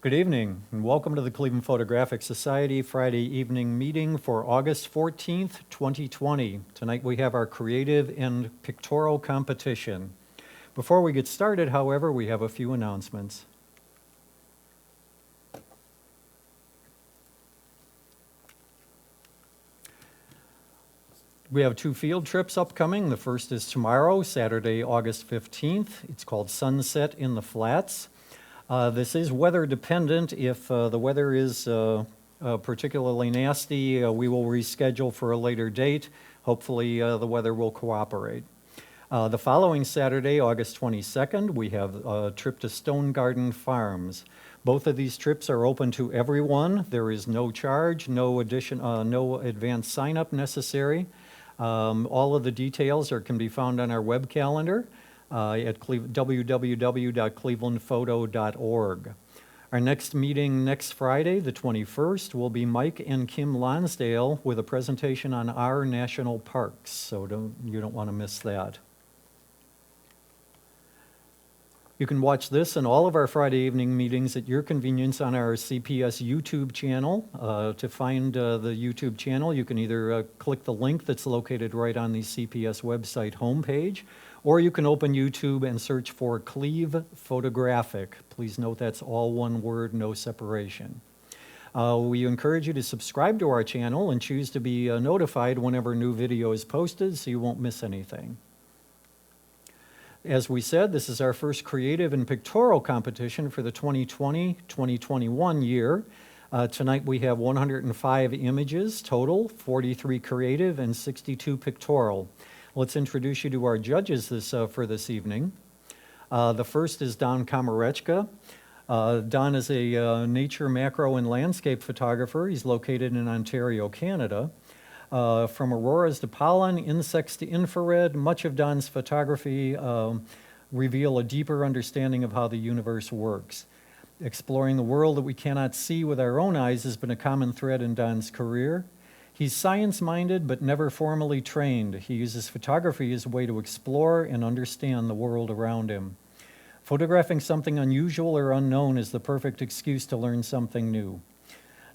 Good evening, and welcome to the Cleveland Photographic Society Friday evening meeting for August 14th, 2020. Tonight we have our Creative and Pictorial Competition. Before we get started, however, we have a few announcements. We have two field trips upcoming. The first is tomorrow, Saturday, August 15th. It's called Sunset in the Flats. This is weather dependent. If the weather is particularly nasty, we will reschedule for a later date. Hopefully the weather will cooperate. The following Saturday, August 22nd, we have a trip to Stone Garden Farms. Both of these trips are open to everyone. There is no charge, no advance sign-up necessary. All of the details can be found on our web calendar at www.clevelandphoto.org. Our next meeting next Friday, the 21st, will be Mike and Kim Lonsdale with a presentation on our national parks, so you don't want to miss that. You can watch this and all of our Friday evening meetings at your convenience on our CPS YouTube channel. To find the YouTube channel, you can either click the link that's located right on the CPS website homepage, or you can open YouTube and search for Cleve Photographic. Please note that's all one word, no separation. We encourage you to subscribe to our channel and choose to be notified whenever new video is posted so you won't miss anything. As we said, this is our first creative and pictorial competition for the 2020-2021 year. Tonight we have 105 images total, 43 creative and 62 pictorial. Let's introduce you to our judges for this evening. The first is Don Komarechka. Don is a nature, macro, and landscape photographer. He's located in Ontario, Canada. From auroras to pollen, insects to infrared, much of Don's photography reveal a deeper understanding of how the universe works. Exploring the world that we cannot see with our own eyes has been a common thread in Don's career. He's science-minded but never formally trained. He uses photography as a way to explore and understand the world around him. Photographing something unusual or unknown is the perfect excuse to learn something new.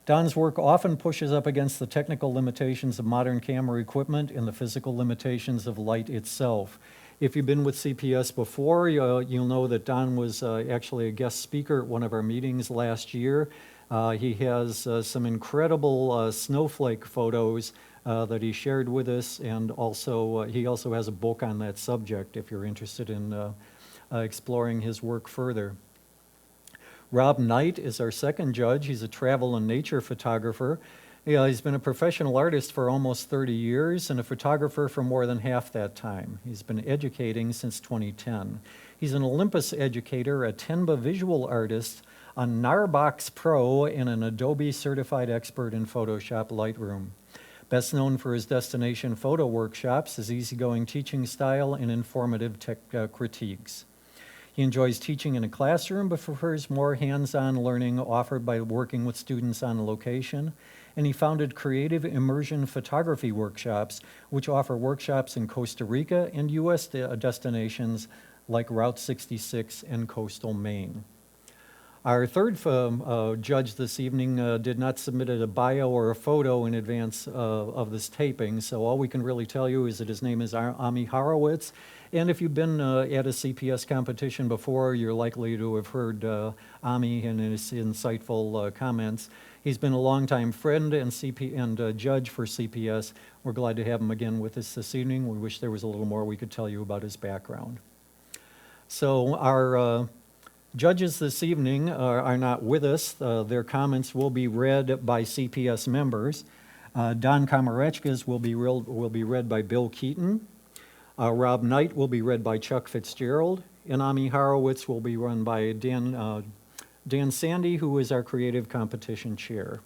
Don's work often pushes up against the technical limitations of modern camera equipment and the physical limitations of light itself. If you've been with CPS before, you'll know that Don was actually a guest speaker at one of our meetings last year. He has some incredible snowflake photos that he shared with us, and also he also has a book on that subject if you're interested in exploring his work further. Rob Knight is our second judge. He's a travel and nature photographer. He's been a professional artist for almost 30 years and a photographer for more than half that time. He's been educating since 2010. He's an Olympus educator, a Tenba visual artist, a Narbox Pro, and an Adobe certified expert in Photoshop Lightroom. Best known for his destination photo workshops, his easygoing teaching style, and informative tech critiques. He enjoys teaching in a classroom but prefers more hands-on learning offered by working with students on location. And he founded Creative Immersion Photography Workshops, which offer workshops in Costa Rica and U.S. destinations like Route 66 and coastal Maine. Our third judge this evening did not submit a bio or a photo in advance of this taping, so all we can really tell you is that his name is Ami Horowitz, and if you've been at a CPS competition before, you're likely to have heard Ami and his insightful comments. He's been a longtime friend and judge for CPS. We're glad to have him again with us this evening. We wish there was a little more we could tell you about his background. So our judges this evening are not with us. Their comments will be read by CPS members. Don Komarechka's will be read by Bill Keaton. Rob Knight will be read by Chuck Fitzgerald. And Ami Horowitz will be run by Dan Sandy, who is our creative competition chair.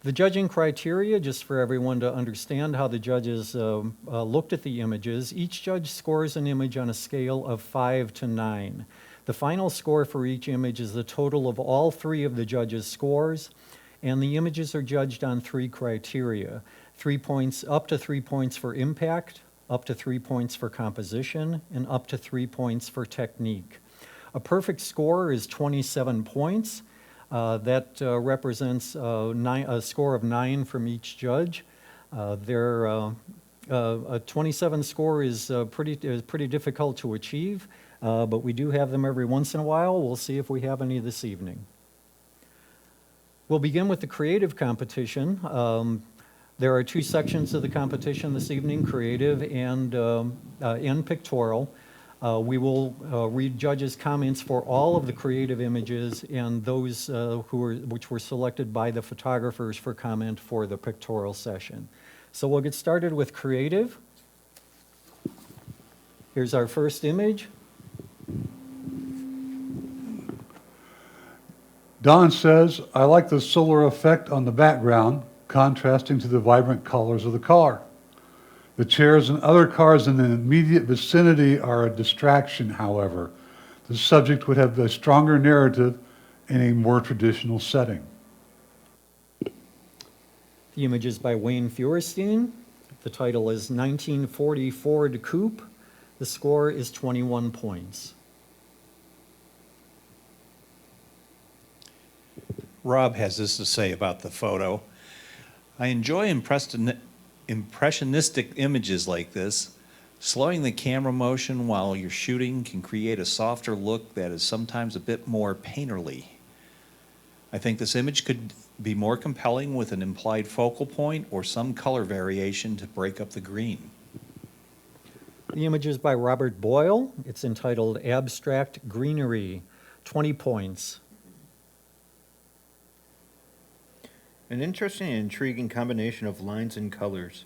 The judging criteria, just for everyone to understand how the judges looked at the images, each judge scores an image on a scale of 5 to 9. The final score for each image is the total of all three of the judges' scores, and the images are judged on 3 criteria. 3 points, up to 3 points for impact, up to 3 points for composition, and up to 3 points for technique. A perfect score is 27 points. That represents a score of 9 from each judge. A 27 score is pretty difficult to achieve, but we do have them every once in a while. We'll see if we have any this evening. We'll begin with the creative competition. There are 2 sections of the competition this evening, creative and pictorial. We will read judges' comments for all of the creative images and those which were selected by the photographers for comment for the pictorial session. So we'll get started with creative. Here's our first image. Don says, I like the solar effect on the background, contrasting to the vibrant colors of the car. The chairs and other cars in the immediate vicinity are a distraction, however. The subject would have a stronger narrative in a more traditional setting. The image is by Wayne Feuerstein. The title is 1940 Ford Coupe. The score is 21 points. Rob has this to say about the photo. I enjoy impressionistic images like this. Slowing the camera motion while you're shooting can create a softer look that is sometimes a bit more painterly. I think this image could be more compelling with an implied focal point or some color variation to break up the green. The image is by Robert Boyle. It's entitled Abstract Greenery, 20 points. An interesting and intriguing combination of lines and colors.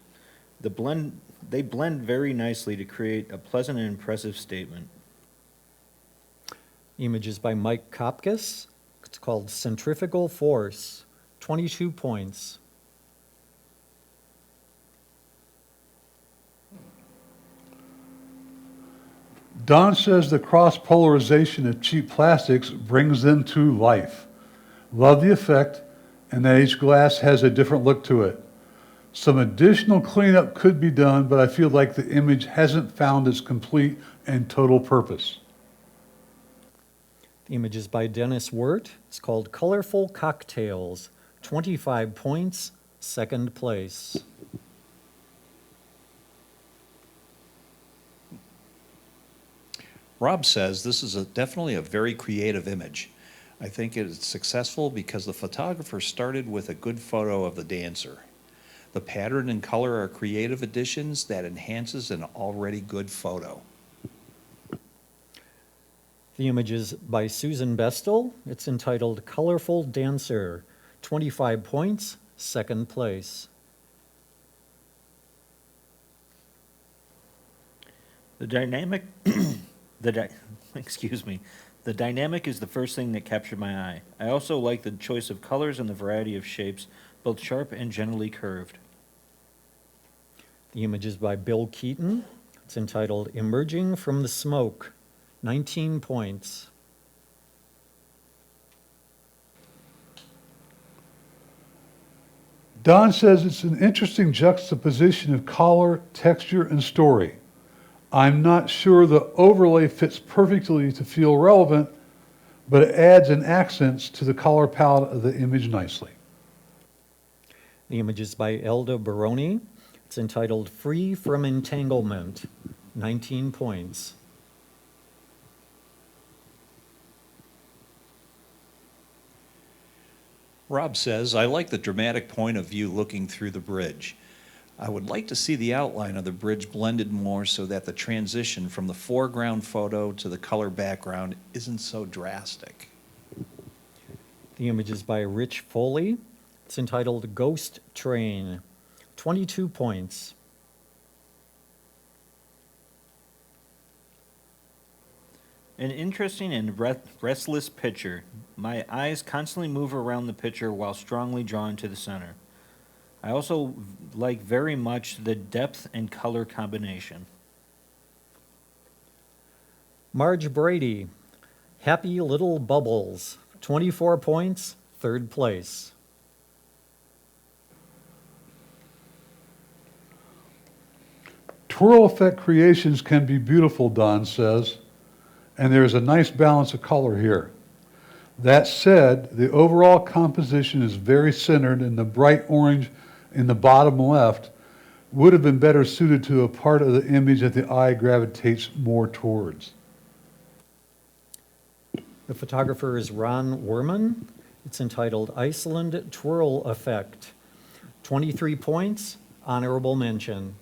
They blend very nicely to create a pleasant and impressive statement. The image is by Mike Kopkas. It's called Centrifugal Force, 22 points. Don says the cross-polarization of cheap plastics brings them to life. Love the effect, and that each glass has a different look to it. Some additional cleanup could be done, but I feel like the image hasn't found its complete and total purpose. The image is by Dennis Wirt. It's called Colorful Cocktails, 25 points, second place. Rob says this is definitely a very creative image. I think it is successful because the photographer started with a good photo of the dancer. The pattern and color are creative additions that enhances an already good photo. The image is by Susan Bestel. It's entitled Colorful Dancer, 25 points, second place. The dynamic, excuse me. The dynamic is the first thing that captured my eye. I also like the choice of colors and the variety of shapes, both sharp and gently curved. The image is by Bill Keaton. It's entitled Emerging from the Smoke, 19 points. Don says it's an interesting juxtaposition of color, texture, and story. I'm not sure the overlay fits perfectly to feel relevant, but it adds an accents to the color palette of the image nicely. The image is by Elda Baroni. It's entitled Free from Entanglement, 19 points. Rob says, I like the dramatic point of view looking through the bridge. I would like to see the outline of the bridge blended more so that the transition from the foreground photo to the color background isn't so drastic. The image is by Rich Foley. It's entitled Ghost Train, 22 points. An interesting and restless picture. My eyes constantly move around the picture while strongly drawn to the center. I also like very much the depth and color combination. Marge Brady, Happy Little Bubbles, 24 points, third place. Twirl effect creations can be beautiful, Don says. and there is a nice balance of color here. That said, the overall composition is very centered, and the bright orange in the bottom left would have been better suited to a part of the image that the eye gravitates more towards. The photographer is Ron Werman. It's entitled Iceland Twirl Effect. 23 points, honorable mention.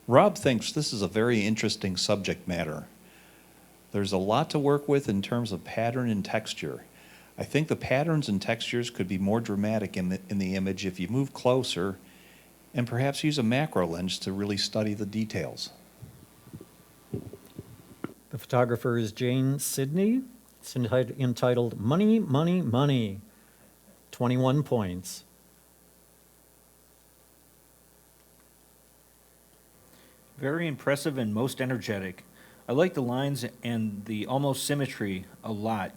Rob thinks this is a very interesting subject matter. There's a lot to work with in terms of pattern and texture. I think the patterns and textures could be more dramatic in the image if you move closer and perhaps use a macro lens to really study the details. The photographer is Jane Sidney. It's entitled Money, Money, Money. 21 points. Very impressive and most energetic. I like the lines and the almost symmetry a lot.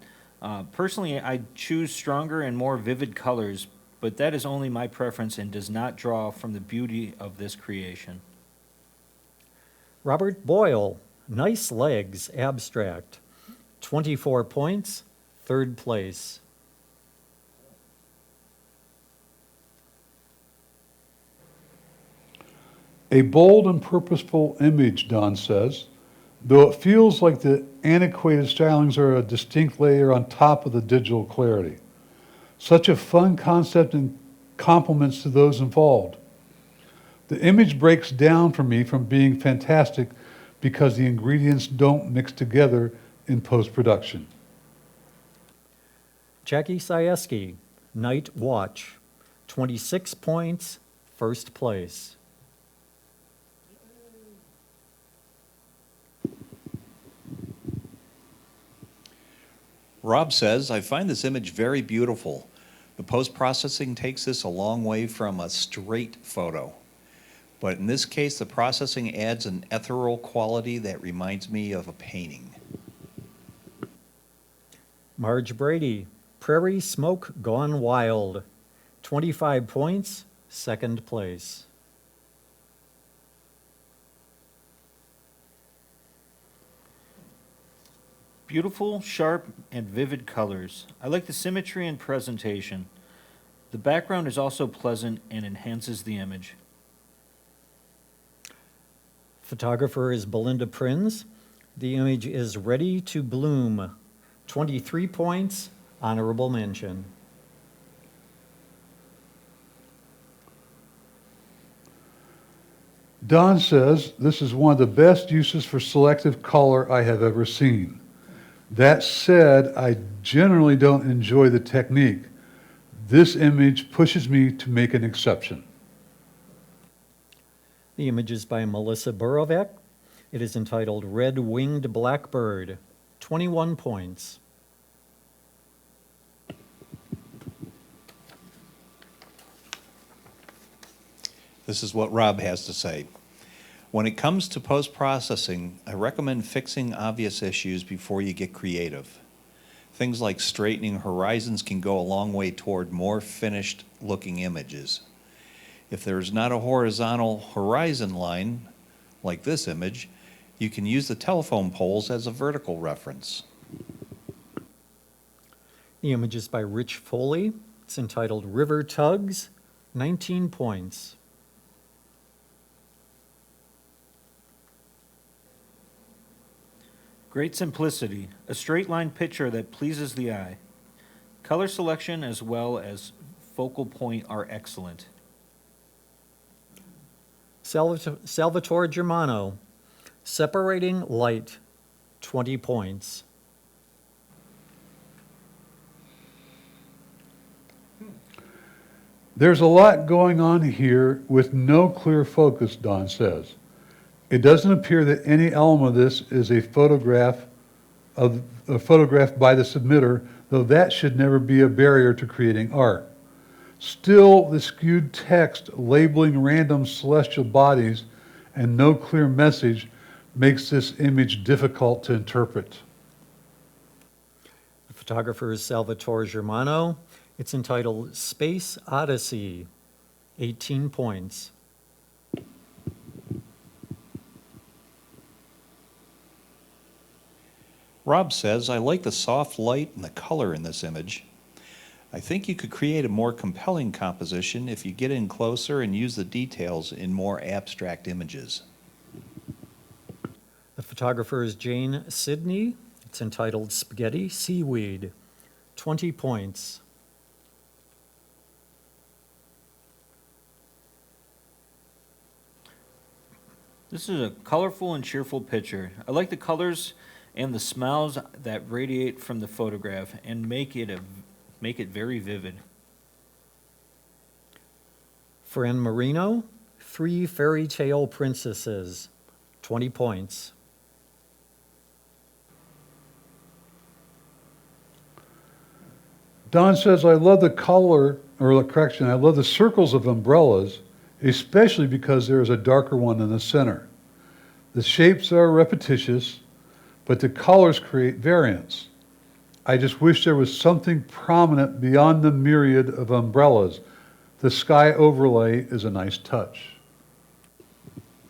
Personally, I choose stronger and more vivid colors, but that is only my preference and does not draw from the beauty of this creation. Robert Boyle, Nice Legs, abstract. 24 points, third place. A bold and purposeful image, Don says, though it feels like the antiquated stylings are a distinct layer on top of the digital clarity. Such a fun concept and compliments to those involved. The image breaks down for me from being fantastic because the ingredients don't mix together in post-production. Jackie Sieski, Night Watch. 26 points, first place. Rob says, I find this image very beautiful. The post-processing takes this a long way from a straight photo. But in this case, the processing adds an ethereal quality that reminds me of a painting. Marge Brady, Prairie Smoke Gone Wild. 25 points, second place. Beautiful, sharp, and vivid colors. I like the symmetry and presentation. The background is also pleasant and enhances the image. Photographer is Belinda Prinz. The image is Ready to Bloom. 23 points, honorable mention. Don says, this is one of the best uses for selective color I have ever seen. That said, I generally don't enjoy the technique. This image pushes me to make an exception. The image is by Melissa Burovec. It is entitled Red-Winged Blackbird. 21 points. This is what Rob has to say. When it comes to post-processing, I recommend fixing obvious issues before you get creative. Things like straightening horizons can go a long way toward more finished-looking images. If there's not a horizontal horizon line, like this image, you can use the telephone poles as a vertical reference. The image is by Rich Foley. It's entitled River Tugs. 19 points. Great simplicity, a straight line picture that pleases the eye. Color selection as well as focal point are excellent. Salvatore Germano, Separating Light. 20 points. There's a lot going on here with no clear focus, Don says. It doesn't appear that any element of this is a photograph by the submitter, though that should never be a barrier to creating art. Still, the skewed text labeling random celestial bodies and no clear message makes this image difficult to interpret. The photographer is Salvatore Germano. It's entitled Space Odyssey. 18 points. Rob says, I like the soft light and the color in this image. I think you could create a more compelling composition if you get in closer and use the details in more abstract images. The photographer is Jane Sidney. It's entitled Spaghetti Seaweed. 20 points. This is a colorful and cheerful picture. I like the colors and the smiles that radiate from the photograph and make it very vivid. Fran Marino, 3 Fairy Tale Princesses. 20 points. Don says, I love the color, or correction, I love the circles of umbrellas, especially because there is a darker one in the center. The shapes are repetitious, but the colors create variance. I just wish there was something prominent beyond the myriad of umbrellas. The sky overlay is a nice touch.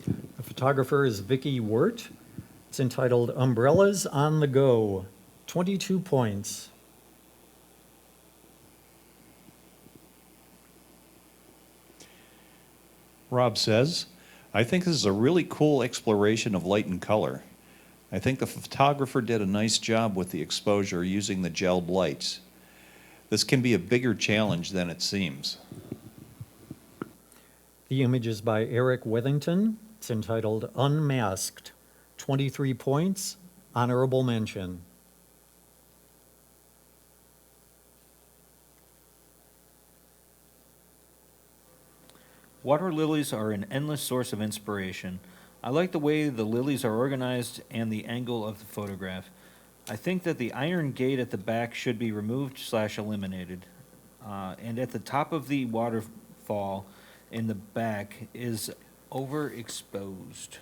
The photographer is Vicki Wirt. It's entitled Umbrellas on the Go. 22 points. Rob says, I think this is a really cool exploration of light and color. I think the photographer did a nice job with the exposure using the gelled lights. This can be a bigger challenge than it seems. The image is by Eric Withington. It's entitled Unmasked. 23 points. Honorable mention. Water lilies are an endless source of inspiration. I like the way the lilies are organized and the angle of the photograph. I think that the iron gate at the back should be removed/eliminated. And at the top of the waterfall in the back is overexposed.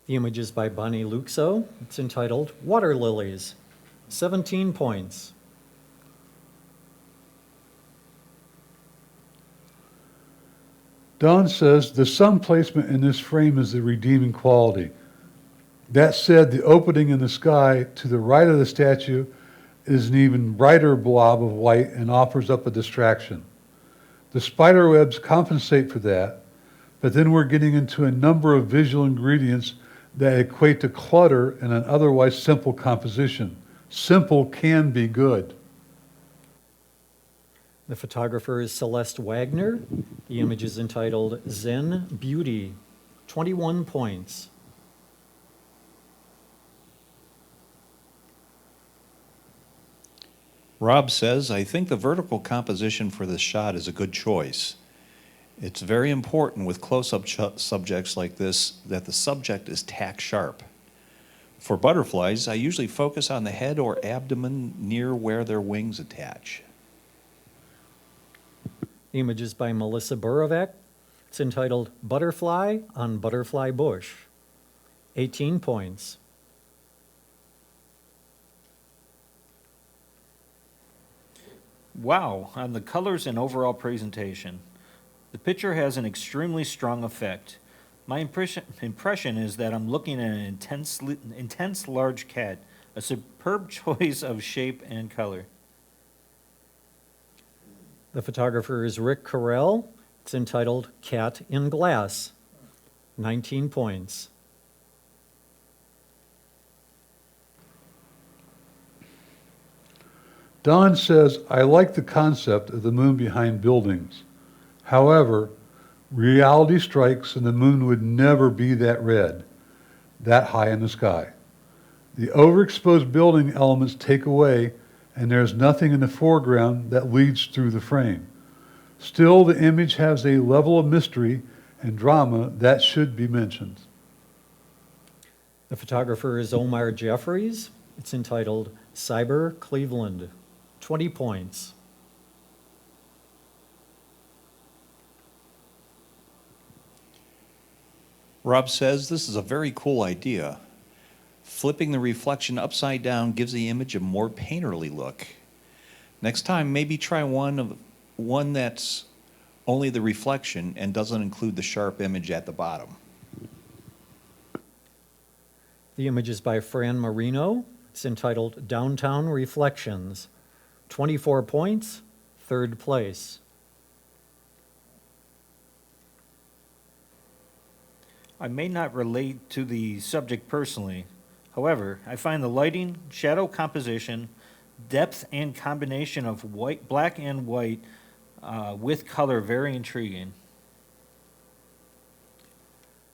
The image is by Bonnie Luxo. It's entitled Water Lilies. 17 points. Don says the sun placement in this frame is the redeeming quality. That said, the opening in the sky to the right of the statue is an even brighter blob of light and offers up a distraction. The spider webs compensate for that, but then we're getting into a number of visual ingredients that equate to clutter in an otherwise simple composition. Simple can be good. The photographer is Celeste Wagner. The image is entitled Zen Beauty. 21 points. Rob says, I think the vertical composition for this shot is a good choice. It's very important with close-up subjects like this that the subject is tack sharp. For butterflies, I usually focus on the head or abdomen near where their wings attach. The image is by Melissa Burovec. It's entitled Butterfly on Butterfly Bush. 18 points. Wow, on the colors and overall presentation. The picture has an extremely strong effect. My impression is that I'm looking at an intense large cat, a superb choice of shape and color. The photographer is Rick Carell. It's entitled Cat in Glass. 19 points. Don says, I like the concept of the moon behind buildings. However, reality strikes and the moon would never be that red, that high in the sky. The overexposed building elements take away, and there's nothing in the foreground that leads through the frame. Still, the image has a level of mystery and drama that should be mentioned. The photographer is Omar Jeffries. It's entitled Cyber Cleveland. 20 points. Rob says, this is a very cool idea. Flipping the reflection upside down gives the image a more painterly look. Next time, maybe try one that's only the reflection and doesn't include the sharp image at the bottom. The image is by Fran Marino. It's entitled Downtown Reflections. 24 points, third place. I may not relate to the subject personally. However, I find the lighting, shadow composition, depth, and combination of black and white with color very intriguing.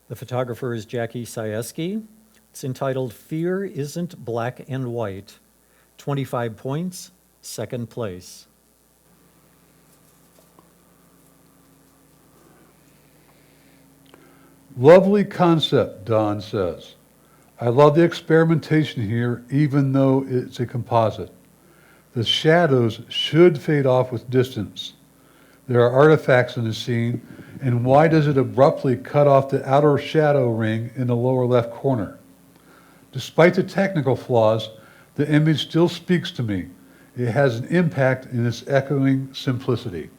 The photographer is Jackie Sieski. It's entitled Fear Isn't Black and White. 25 points, second place. Lovely concept, Don says. I love the experimentation here, even though it's a composite. The shadows should fade off with distance. There are artifacts in the scene, and why does it abruptly cut off the outer shadow ring in the lower left corner? Despite the technical flaws, the image still speaks to me. It has an impact in its echoing simplicity.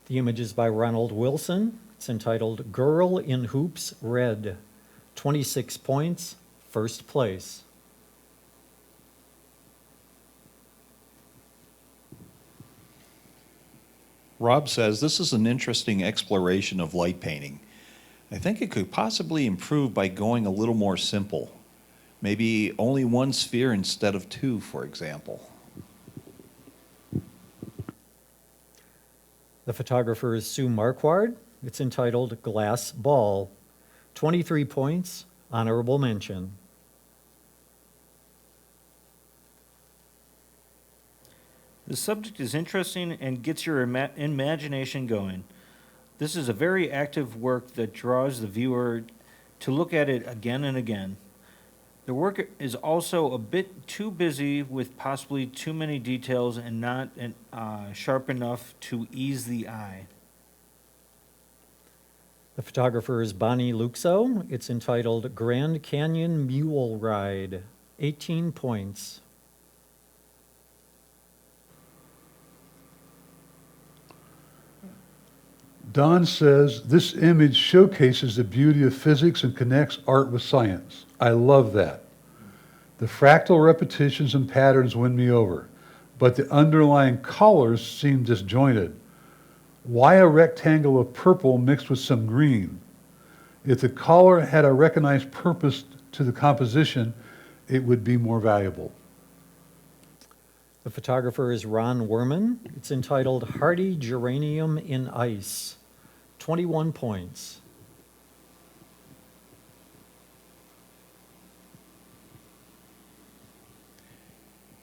The image is by Ronald Wilson. It's entitled Girl in Hoops Red. 26 points, first place. Rob says, this is an interesting exploration of light painting. I think it could possibly improve by going a little more simple. Maybe only one sphere instead of two, for example. The photographer is Sue Marquard. It's entitled Glass Ball. 23 points, honorable mention. The subject is interesting and gets your imagination going. This is a very active work that draws the viewer to look at it again and again. The work is also a bit too busy with possibly too many details and not sharp enough to ease the eye. The photographer is Bonnie Luxo. It's entitled Grand Canyon Mule Ride. 18 points. Don says, this image showcases the beauty of physics and connects art with science. I love that. The fractal repetitions and patterns win me over, but the underlying colors seem disjointed. Why a rectangle of purple mixed with some green? If the color had a recognized purpose to the composition, it would be more valuable. The photographer is Ron Werman. It's entitled Hardy Geranium in Ice. 21 points.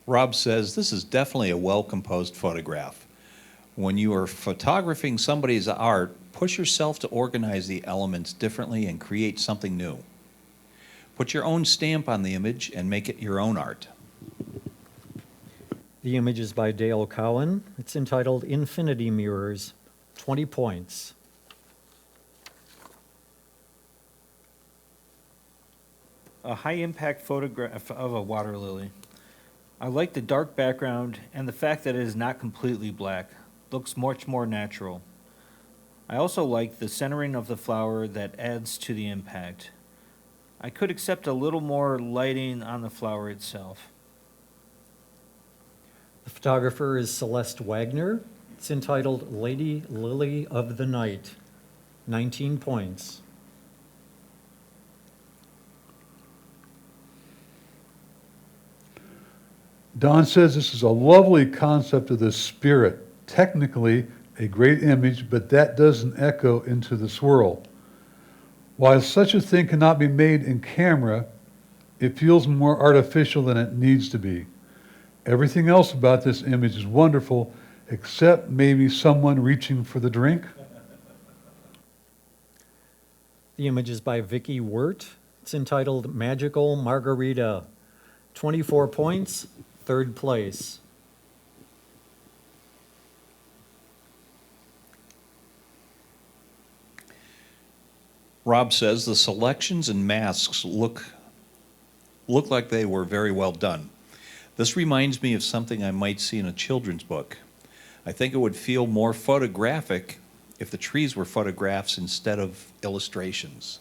Rob says, this is definitely a well-composed photograph. When you are photographing somebody's art, push yourself to organize the elements differently and create something new. Put your own stamp on the image and make it your own art. The image is by Dale Cowan. It's entitled Infinity Mirrors. 20 points. A high-impact photograph of a water lily. I like the dark background and the fact that it is not completely black. Looks much more natural. I also like the centering of the flower that adds to the impact. I could accept a little more lighting on the flower itself. The photographer is Celeste Wagner. It's entitled Lady Lily of the Night. 19 points. Don says this is a lovely concept of the spirit. Technically, a great image, but that doesn't echo into the swirl. While such a thing cannot be made in camera, it feels more artificial than it needs to be. Everything else about this image is wonderful, except maybe someone reaching for the drink. The image is by Vicki Wirt. It's entitled Magical Margarita. 24 points, third place. Rob says the selections and masks look like they were very well done. This reminds me of something I might see in a children's book. I think it would feel more photographic if the trees were photographs instead of illustrations.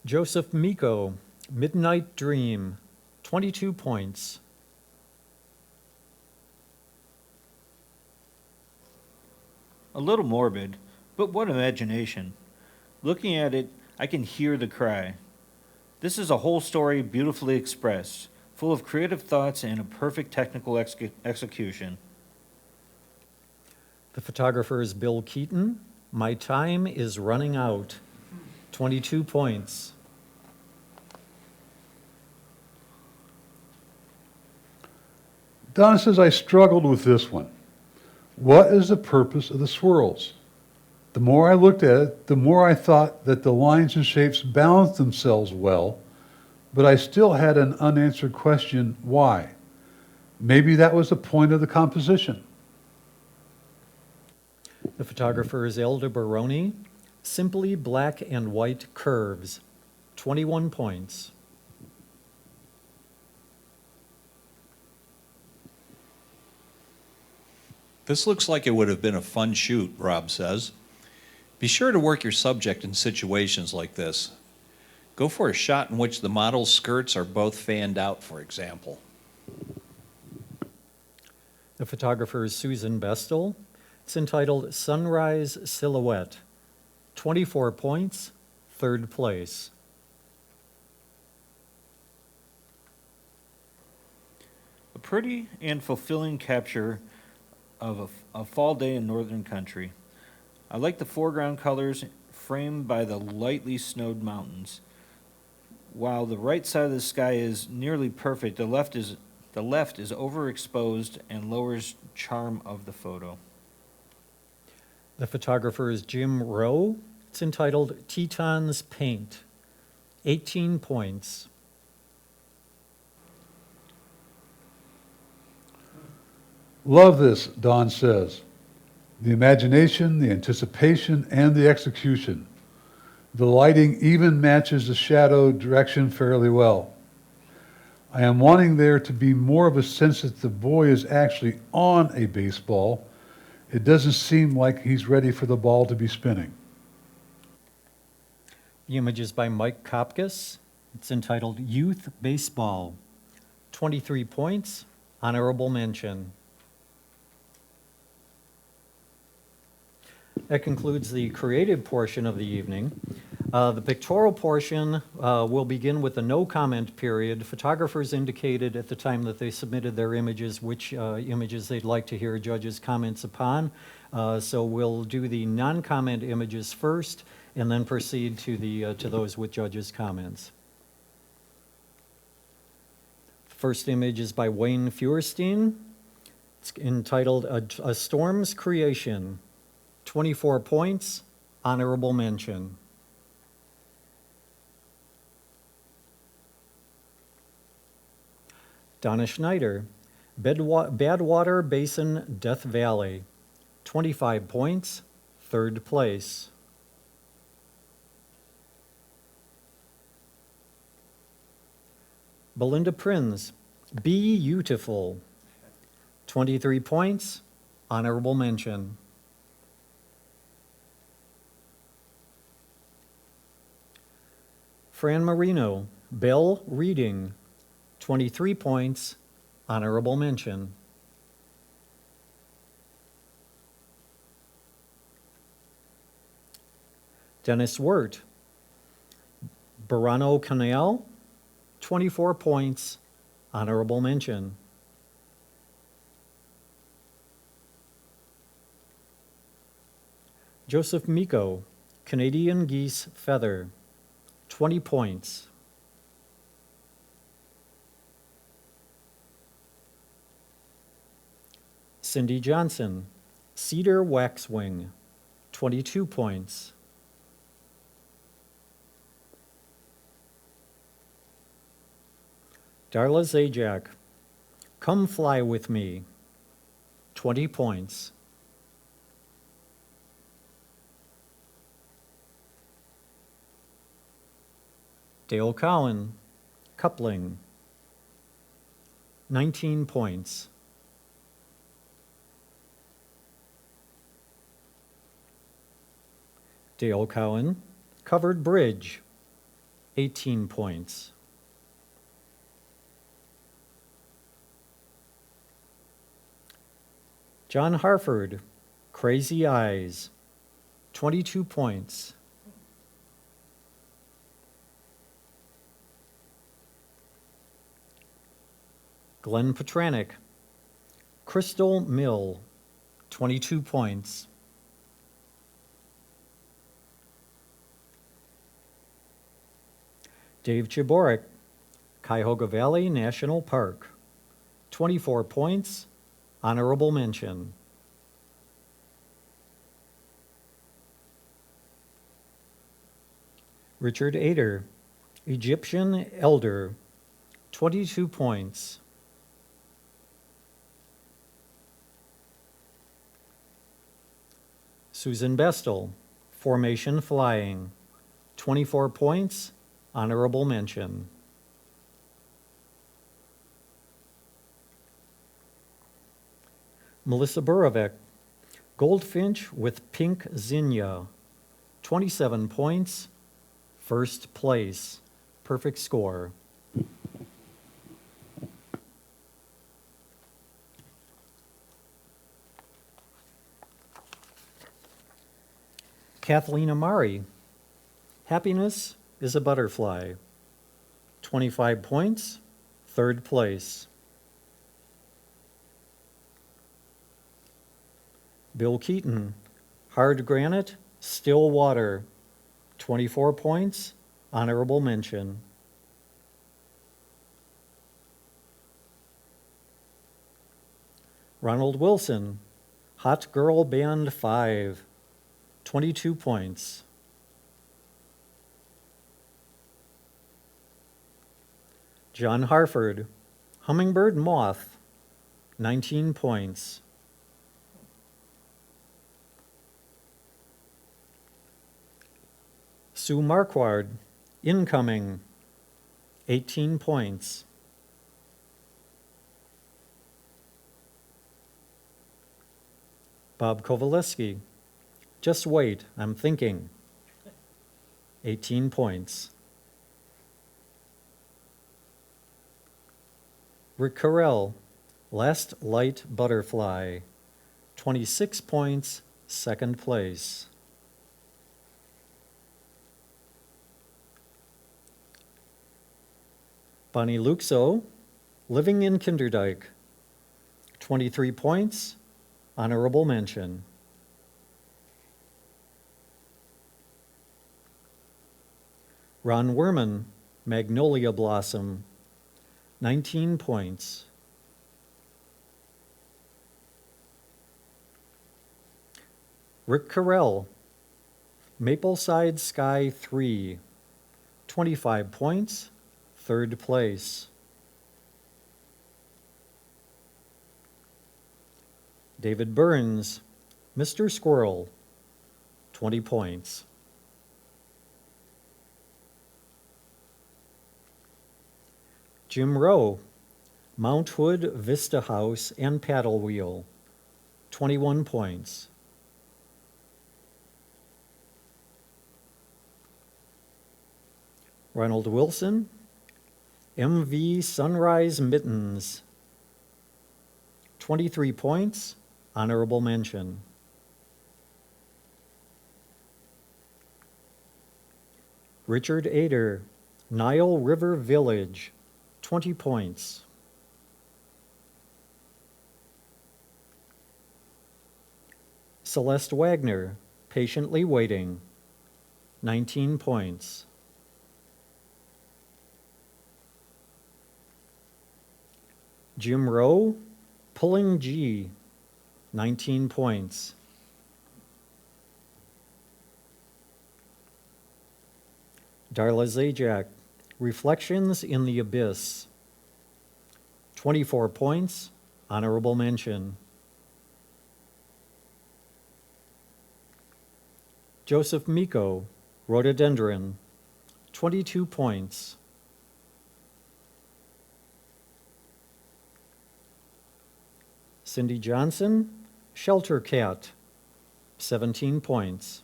Joseph Miko, Midnight Dream, 22 points. A little morbid, but what imagination. Looking at it, I can hear the cry. This is a whole story beautifully expressed, full of creative thoughts and a perfect technical execution. The photographer is Bill Keaton, My Time is Running Out, 22 points. Donna says, I struggled with this one. What is the purpose of the swirls? The more I looked at it, the more I thought that the lines and shapes balanced themselves well, but I still had an unanswered question, why? Maybe that was the point of the composition. The photographer is Elda Baroni, Simply Black and White Curves, 21 points. This looks like it would have been a fun shoot, Rob says. Be sure to work your subject in situations like this. Go for a shot in which the model's skirts are both fanned out, for example. The photographer is Susan Bestel. It's entitled Sunrise Silhouette, 24 points, third place. A pretty and fulfilling capture of a fall day in northern country. I like the foreground colors framed by the lightly snowed mountains. While the right side of the sky is nearly perfect, the left is overexposed and lowers charm of the photo. The photographer is Jim Rowe. It's entitled Teton's Paint, 18 points. Love this, Don says. The imagination, the anticipation, and the execution. The lighting even matches the shadow direction fairly well. I am wanting there to be more of a sense that the boy is actually on a baseball. It doesn't seem like he's ready for the ball to be spinning. The image is by Mike Kopkas. It's entitled Youth Baseball, 23 points, honorable mention. That concludes the creative portion of the evening. The pictorial portion will begin with a no comment period. Photographers indicated at the time that they submitted their images which images they'd like to hear judges' comments upon. So we'll do the non-comment images first and then proceed to those with judges' comments. The first image is by Wayne Feuerstein. It's entitled A Storm's Creation, 24 points, honorable mention. Donna Schneider, Badwater Basin, Death Valley, 25 points, third place. Belinda Prinz, Be Beautiful, 23 points, honorable mention. Fran Marino, Bell Reading, 23 points, honorable mention. Dennis Wirt, Burano Canal, 24 points, honorable mention. Joseph Miko, Canadian Geese Feather, 20 points. Cindy Johnson, Cedar Waxwing, 22 points. Darla Zajac, Come Fly With Me, 20 points. Dale Cowan, Coupling, 19 points. Dale Cowan, Covered Bridge, 18 points. John Harford, Crazy Eyes, 22 points. Glenn Petranek, Crystal Mill, 22 points. Dave Chiborek, Cuyahoga Valley National Park, 24 points, honorable mention. Richard Ader, Egyptian Elder, 22 points. Susan Bestel, Formation Flying, 24 points, honorable mention. Melissa Burovec, Goldfinch with Pink Zinnia, 27 points, first place, perfect score. Kathleen Amari, Happiness is a Butterfly, 25 points, third place. Bill Keaton, Hard Granite, Still Water, 24 points, honorable mention. Ronald Wilson, Hot Girl Band 5, 22 points. John Harford, Hummingbird Moth, 19 points. Sue Marquard, Incoming, 18 points. Bob Kovaleski, Just Wait, I'm Thinking, 18 points. Rick Carell, Last Light Butterfly, 26 points, second place. Bonnie Luxo, Living in Kinderdijk, 23 points, honorable mention. Ron Werman, Magnolia Blossom, 19 points. Rick Carell, Mapleside Sky 3, 25 points, third place. David Burns, Mr. Squirrel, 20 points. Jim Rowe, Mount Hood Vista House and Paddle Wheel, 21 points. Ronald Wilson, MV Sunrise Mittens, 23 points, honorable mention. Richard Ader, Nile River Village, 20 points. Celeste Wagner, Patiently Waiting, 19 points. Jim Rowe, Pulling G, 19 points. Darla Zajac, Reflections in the Abyss, 24 points, honorable mention. Joseph Miko, Rhododendron, 22 points. Cindy Johnson, Shelter Cat, 17 points.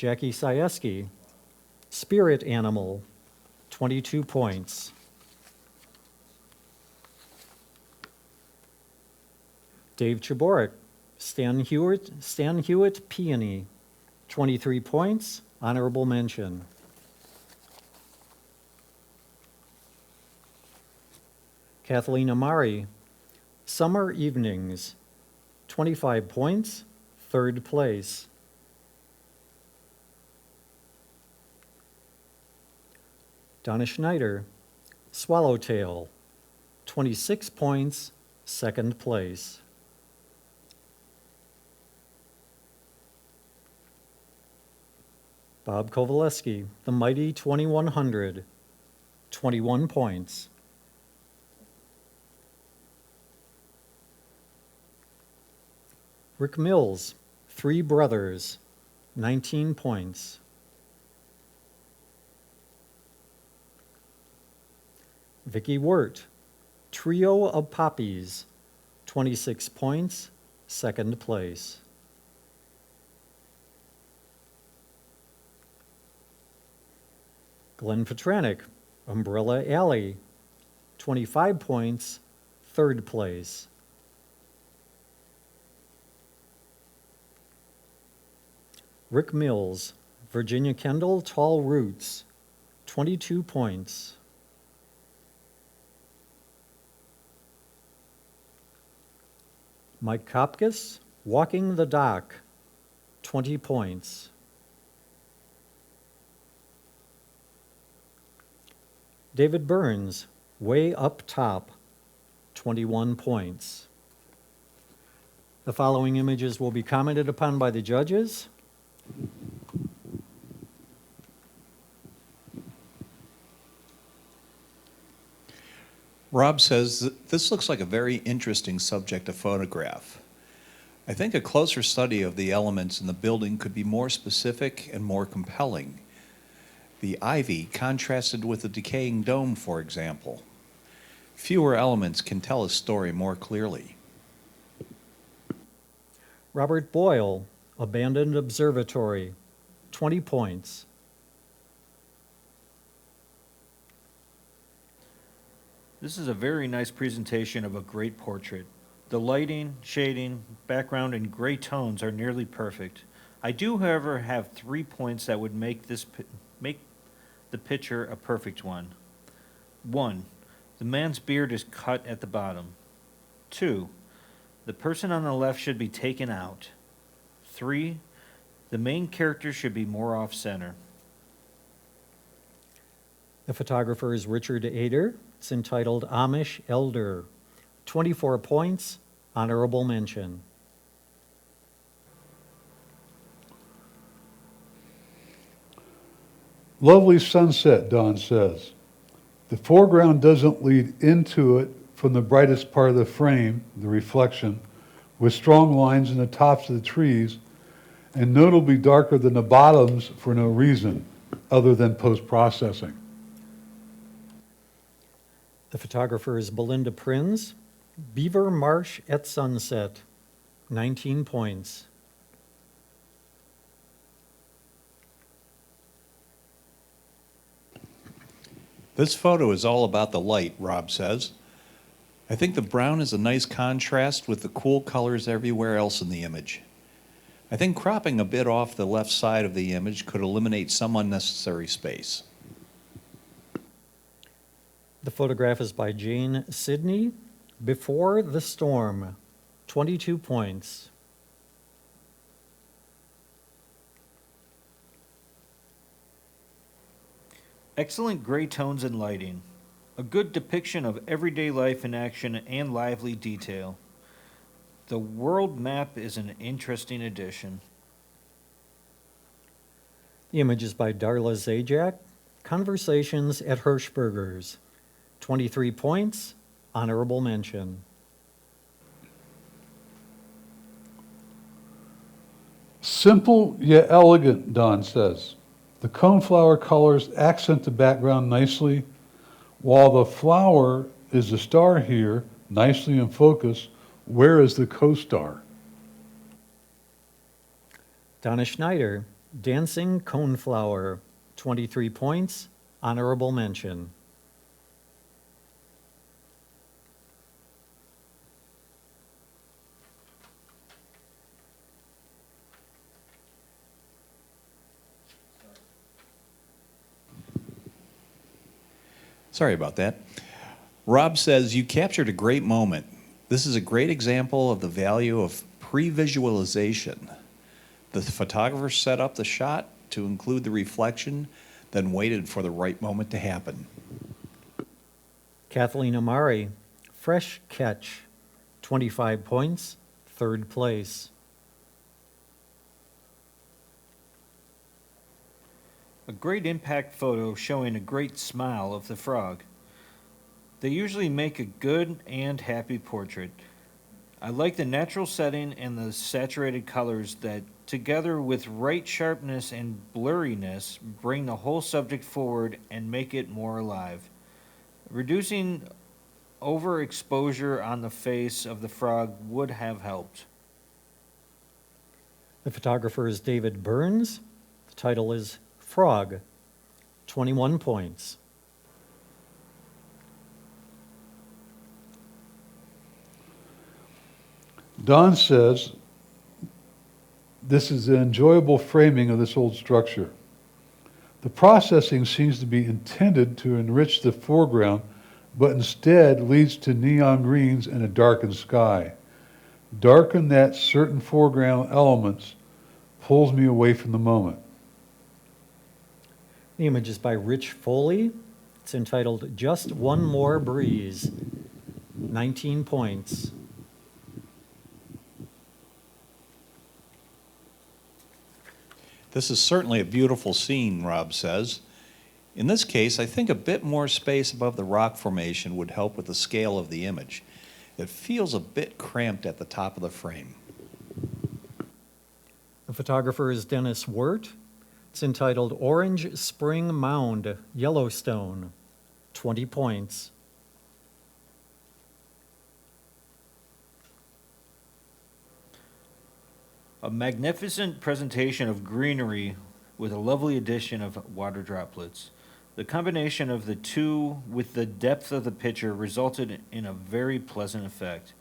Jackie Sieski, Spirit Animal, 22 points. Dave Chaborik, Stan Hewitt, Peony, 23 points, honorable mention. Kathleen Amari, Summer Evenings, 25 points, third place. Donna Schneider, Swallowtail, 26 points, second place. Bob Kovaleski, The Mighty 2100, 21 points. Rick Mills, Three Brothers, 19 points. Vicki Wirt, Trio of Poppies, 26 points, second place. Glenn Petranek, Umbrella Alley, 25 points, third place. Rick Mills, Virginia Kendall, Tall Roots, 22 points. Mike Kopkas, Walking the Dock, 20 points. David Burns, Way Up Top, 21 points. The following images will be commented upon by the judges. Rob says, this looks like a very interesting subject to photograph. I think a closer study of the elements in the building could be more specific and more compelling. The ivy contrasted with the decaying dome, for example. Fewer elements can tell a story more clearly. Robert Boyle, Abandoned Observatory, 20 points. This is a very nice presentation of a great portrait. The lighting, shading, background, and gray tones are nearly perfect. I do, however, have 3 points that would make the picture a perfect one. 1, the man's beard is cut at the bottom. 2, the person on the left should be taken out. 3, the main character should be more off-center. The photographer is Richard Ader. It's entitled Amish Elder, 24 points, honorable mention. Lovely sunset, Don says. The foreground doesn't lead into it from the brightest part of the frame, the reflection, with strong lines in the tops of the trees, and notably darker than the bottoms for no reason other than post-processing. The photographer is Belinda Prins. Beaver Marsh at Sunset, 19 points. This photo is all about the light, Rob says. I think the brown is a nice contrast with the cool colors everywhere else in the image. I think cropping a bit off the left side of the image could eliminate some unnecessary space. The photograph is by Jane Sidney. Before the Storm, 22 points. Excellent gray tones and lighting. A good depiction of everyday life in action and lively detail. The world map is an interesting addition. The image is by Darla Zajac. Conversations at Hirschberger's, 23 points, honorable mention. Simple yet elegant, Don says. The coneflower colors accent the background nicely, while the flower is the star here, nicely in focus. Where is the co-star? Donna Schneider, Dancing Coneflower, 23 points, honorable mention. Sorry about that. Rob says, you captured a great moment. This is a great example of the value of pre-visualization. The photographer set up the shot to include the reflection, then waited for the right moment to happen. Kathleen Amari, Fresh Catch, 25 points, third place. A great impact photo showing a great smile of the frog. They usually make a good and happy portrait. I like the natural setting and the saturated colors that, together with right sharpness and blurriness, bring the whole subject forward and make it more alive. Reducing overexposure on the face of the frog would have helped. The photographer is David Burns. The title is Frog, 21 points. Don says, this is an enjoyable framing of this old structure. The processing seems to be intended to enrich the foreground, but instead leads to neon greens and a darkened sky. Darken that certain foreground elements pulls me away from the moment. The image is by Rich Foley. It's entitled Just One More Breeze, 19 points. This is certainly a beautiful scene, Rob says. In this case, I think a bit more space above the rock formation would help with the scale of the image. It feels a bit cramped at the top of the frame. The photographer is Dennis Wirt. It's entitled Orange Spring Mound, Yellowstone, 20 points. A magnificent presentation of greenery with a lovely addition of water droplets. The combination of the two with the depth of the picture resulted in a very pleasant effect.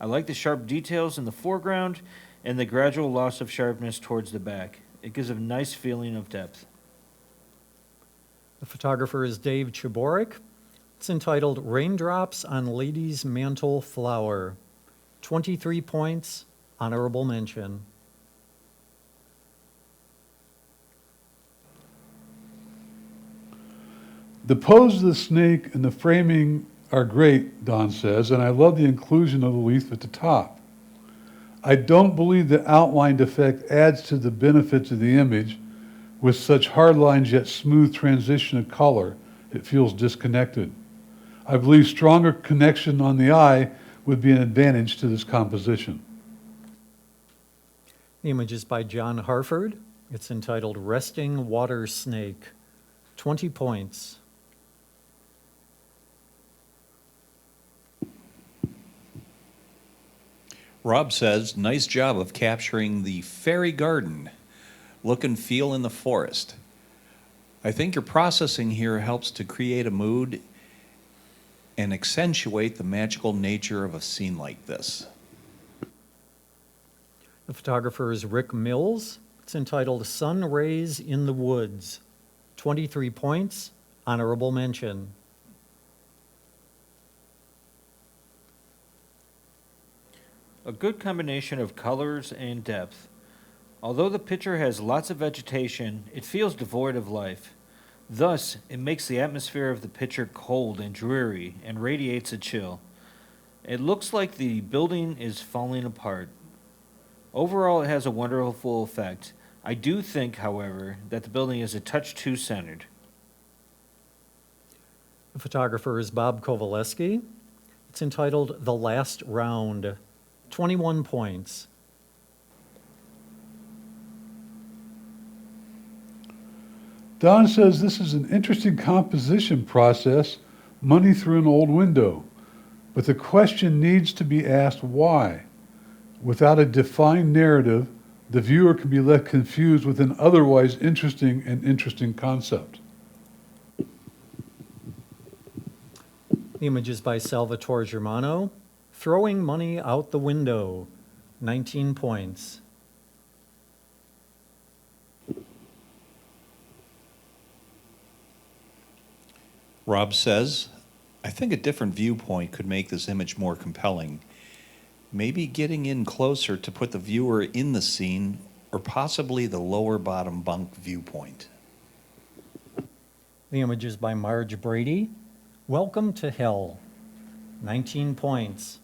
I like the sharp details in the foreground and the gradual loss of sharpness towards the back. It gives a nice feeling of depth. The photographer is Dave Chaborik. It's entitled Raindrops on Lady's Mantle Flower, 23 points, honorable mention. The pose of the snake and the framing are great, Don says, and I love the inclusion of the leaf at the top. I don't believe the outlined effect adds to the benefits of the image. With such hard lines yet smooth transition of color, it feels disconnected. I believe stronger connection on the eye would be an advantage to this composition. The image is by John Harford. It's entitled Resting Water Snake, 20 points. Rob says, nice job of capturing the fairy garden look and feel in the forest. I think your processing here helps to create a mood and accentuate the magical nature of a scene like this. The photographer is Rick Mills. It's entitled Sun Rays in the Woods, 23 points, honorable mention. A good combination of colors and depth. Although the picture has lots of vegetation, it feels devoid of life. Thus, it makes the atmosphere of the picture cold and dreary and radiates a chill. It looks like the building is falling apart. Overall, it has a wonderful effect. I do think, however, that the building is a touch too centered. The photographer is Bob Kowaleski. It's entitled The Last Round, 21 points. Don says this is an interesting composition process, money through an old window. But the question needs to be asked why. Without a defined narrative, The viewer can be left confused with an otherwise interesting concept. The image is by Salvatore Germano. Throwing Money Out the Window, 19 points. Rob says, I think a different viewpoint could make this image more compelling. Maybe getting in closer to put the viewer in the scene, or possibly the lower bottom bunk viewpoint. The image is by Marge Brady. Welcome to Hell, 19 points.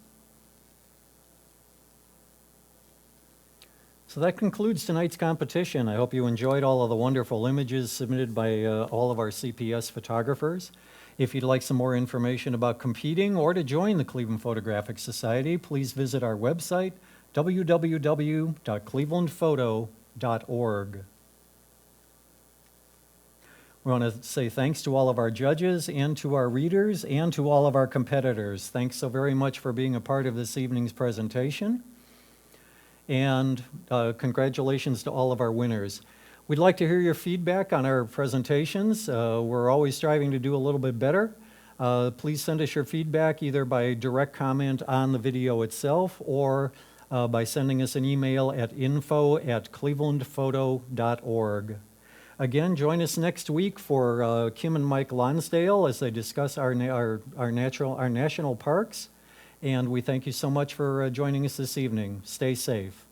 So that concludes tonight's competition. I hope you enjoyed all of the wonderful images submitted by all of our CPS photographers. If you'd like some more information about competing or to join the Cleveland Photographic Society, please visit our website, www.clevelandphoto.org. We want to say thanks to all of our judges and to our readers and to all of our competitors. Thanks so very much for being a part of this evening's presentation. And congratulations to all of our winners. We'd like to hear your feedback on our presentations. We're always striving to do a little bit better. Please send us your feedback either by direct comment on the video itself or by sending us an email at info@clevelandphoto.org. Again, join us next week for Kim and Mike Lonsdale as they discuss our national parks. And we thank you so much for joining us this evening. Stay safe.